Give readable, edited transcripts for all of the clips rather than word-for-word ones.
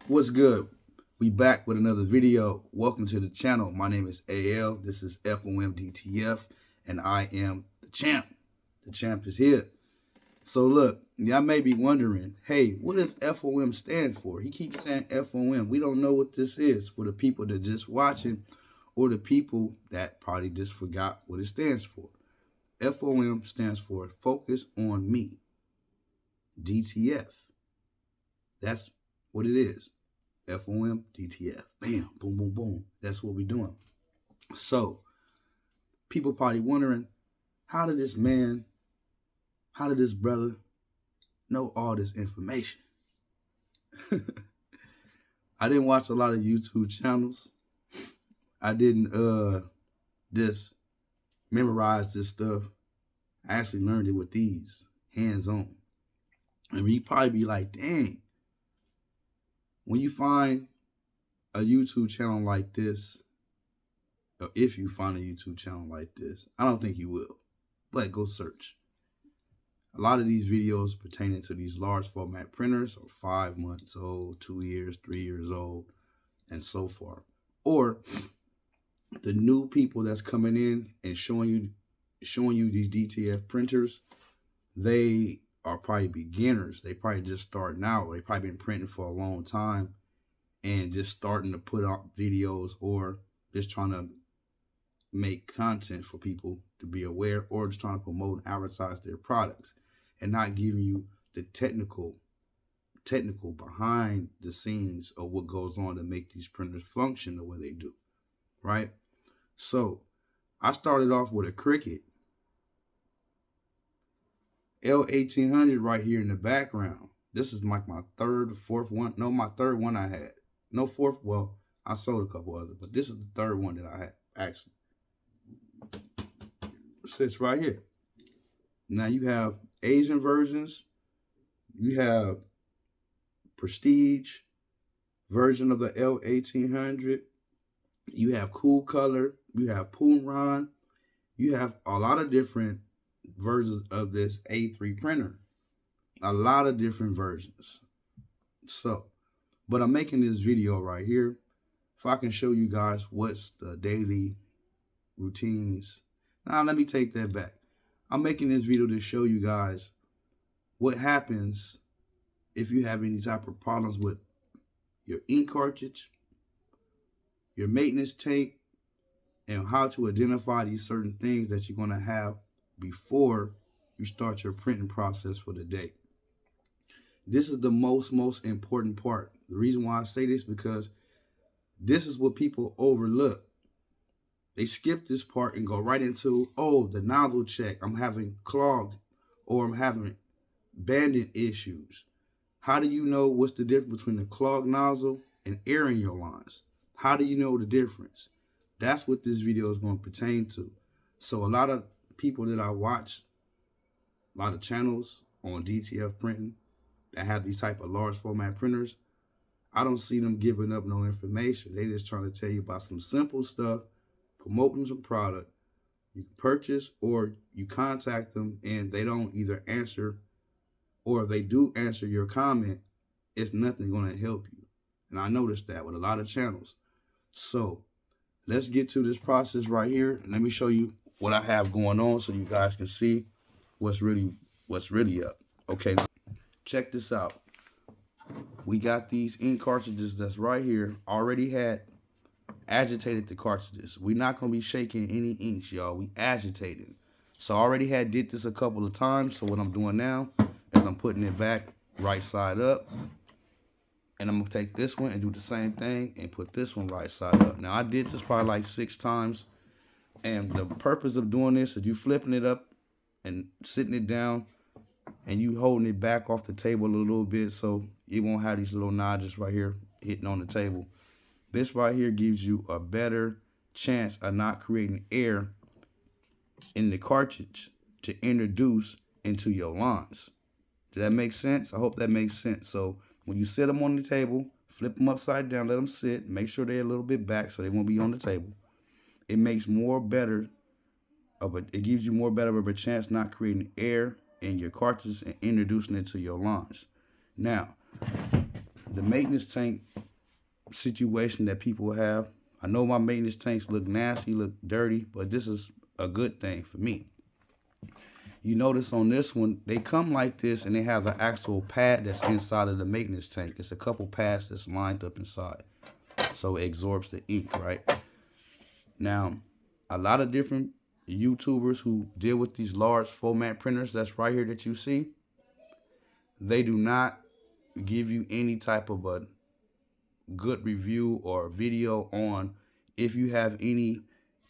What's good? We back with another video. Welcome to the channel. My name is AL. This is F.O.M DTF, and I am the champ. The champ is here. So look, y'all may be wondering, hey, what does F.O.M stand for? He keeps saying F.O.M. We don't know what this is for the people that just watching or the people that probably just forgot what it stands for. F.O.M stands for Focus on Me. DTF. That's what it is. F.O.M DTF. Bam, boom, boom, boom. That's what we're doing. So, people probably wondering, how did this brother know all this information? I didn't watch a lot of YouTube channels. I didn't just memorize this stuff. I actually learned it with these, hands-on. And you probably be like, dang, when you find a YouTube channel like this, or if you find a YouTube channel like this, I don't think you will, but go search. A lot of these videos pertaining to these large format printers are 5 months old, 2 years, 3 years old, and so far. Or the new people that's coming in and showing you these DTF printers, they are probably beginners. They probably just starting out. They probably been printing for a long time and just starting to put out videos, or just trying to make content for people to be aware, or just trying to promote and advertise their products, and not giving you the technical behind the scenes of what goes on to make these printers function the way they do, right? So I started off with a Cricut L1800 right here in the background. This is like my third or fourth one. No, my third one I had. No fourth, well, I sold a couple others, but this is the third one that I had, actually. It sits right here. Now you have Asian versions. You have prestige version of the L1800. You have cool color. You have Punran. You have a lot of different versions of this A3 printer. A lot of different versions. So, but I'm making this video right here if I can show you guys what's the daily routines. Now, let me take that back. I'm making this video to show you guys what happens if you have any type of problems with your ink cartridge, your maintenance tank, and how to identify these certain things that you're going to have before you start your printing process for the day. This is the most important part. The reason why I say this, because this is what people overlook. They skip this part and go right into, oh, the nozzle check. I'm having clogged, or I'm having banding issues. How do you know what's the difference between the clogged nozzle and air in your lines? How do you know the difference? That's what this video is going to pertain to. So a lot of people that I watch, a lot of channels on DTF printing that have these type of large format printers, I don't see them giving up no information. They just trying to tell you about some simple stuff, promoting some product you can purchase, or you contact them and they don't either answer, or if they do answer your comment, it's nothing going to help you. And I noticed that with a lot of channels. So let's get to this process right here. Let me show you what I have going on so you guys can see what's really up. Okay, now check this out. We got these ink cartridges that's right here. Already had agitated the cartridges. We're not going to be shaking any inks, y'all. We agitated. So I already did this a couple of times. So what I'm doing now is I'm putting it back right side up. And I'm going to take this one and do the same thing and put this one right side up. Now, I did this probably like 6 times. And the purpose of doing this is you flipping it up and sitting it down and you holding it back off the table a little bit so you won't have these little notches right here hitting on the table. This right here gives you a better chance of not creating air in the cartridge to introduce into your lines. Does that make sense? I hope that makes sense. So when you sit them on the table, flip them upside down, let them sit, make sure they're a little bit back so they won't be on the table. It makes it gives you more better of a chance not creating air in your cartridge and introducing it to your lines. Now, the maintenance tank situation that people have. I know my maintenance tanks look nasty, look dirty, but this is a good thing for me. You notice on this one, they come like this and they have the actual pad that's inside of the maintenance tank. It's a couple pads that's lined up inside. So it absorbs the ink, right? Now, a lot of different YouTubers who deal with these large format printers that's right here that you see, they do not give you any type of a good review or video on if you have any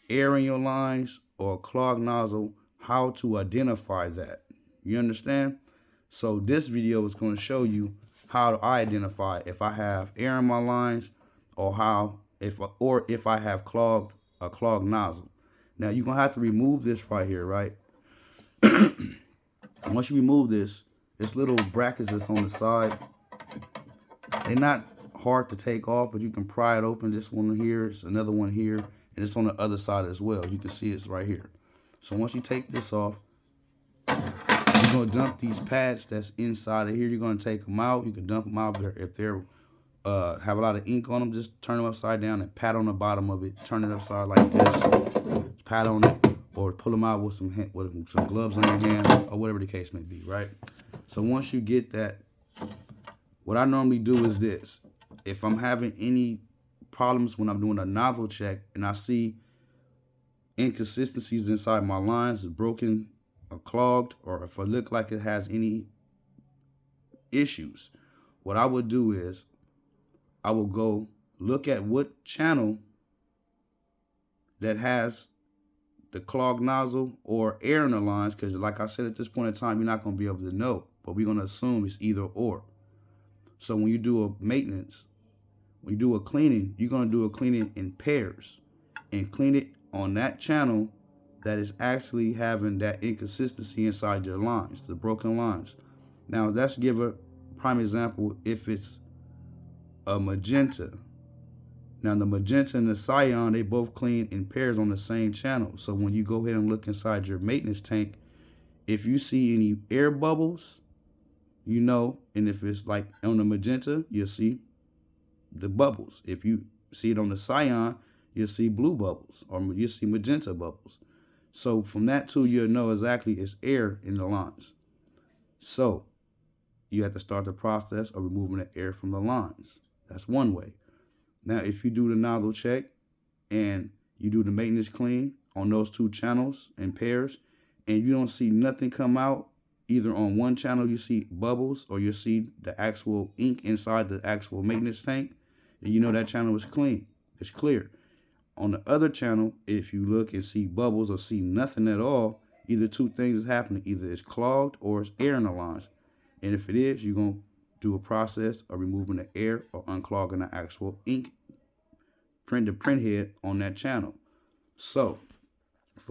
air in your lines or clog nozzle, how to identify that. You understand? So this video is going to show you how I identify if I have air in my lines or if I have a clogged nozzle. Now you're gonna have to remove this right here, right? Once you remove this little brackets that's on the side, they're not hard to take off, but you can pry it open. This one here, it's another one here, and it's on the other side as well. You can see it's right here. So once you take this off, you're gonna dump these pads that's inside of here. You're gonna take them out. You can dump them out if they're have a lot of ink on them. Just turn them upside down and pat on the bottom of it. Turn it upside like this. Pat on it, or pull them out with some gloves on your hand, or whatever the case may be, right? So once you get that, what I normally do is this. If I'm having any problems when I'm doing a nozzle check and I see inconsistencies inside my lines, broken or clogged, or if it look like it has any issues, what I would do is I will go look at what channel that has the clogged nozzle or air in the lines, because like I said, at this point in time, you're not going to be able to know, but we're going to assume it's either or. So when you do a maintenance, when you do a cleaning, you're going to do a cleaning in pairs and clean it on that channel that is actually having that inconsistency inside your lines, the broken lines. Now let's give a prime example. If it's a magenta, now the magenta and the cyan, they both clean in pairs on the same channel. So when you go ahead and look inside your maintenance tank, if you see any air bubbles, you know, and if it's like on the magenta, you'll see the bubbles. If you see it on the cyan, you'll see blue bubbles, or you'll see magenta bubbles. So from that too, you'll know exactly it's air in the lines. So you have to start the process of removing the air from the lines. That's one way. Now, if you do the nozzle check and you do the maintenance clean on those two channels in pairs, and you don't see nothing come out, either on one channel you see bubbles or you see the actual ink inside the actual maintenance tank, then you know that channel is clean. It's clear. On the other channel, if you look and see bubbles or see nothing at all, either two things is happening. Either it's clogged or it's air in the lines. And if it is, you're going to do a process of removing the air or unclogging the actual ink, the print head on that channel. So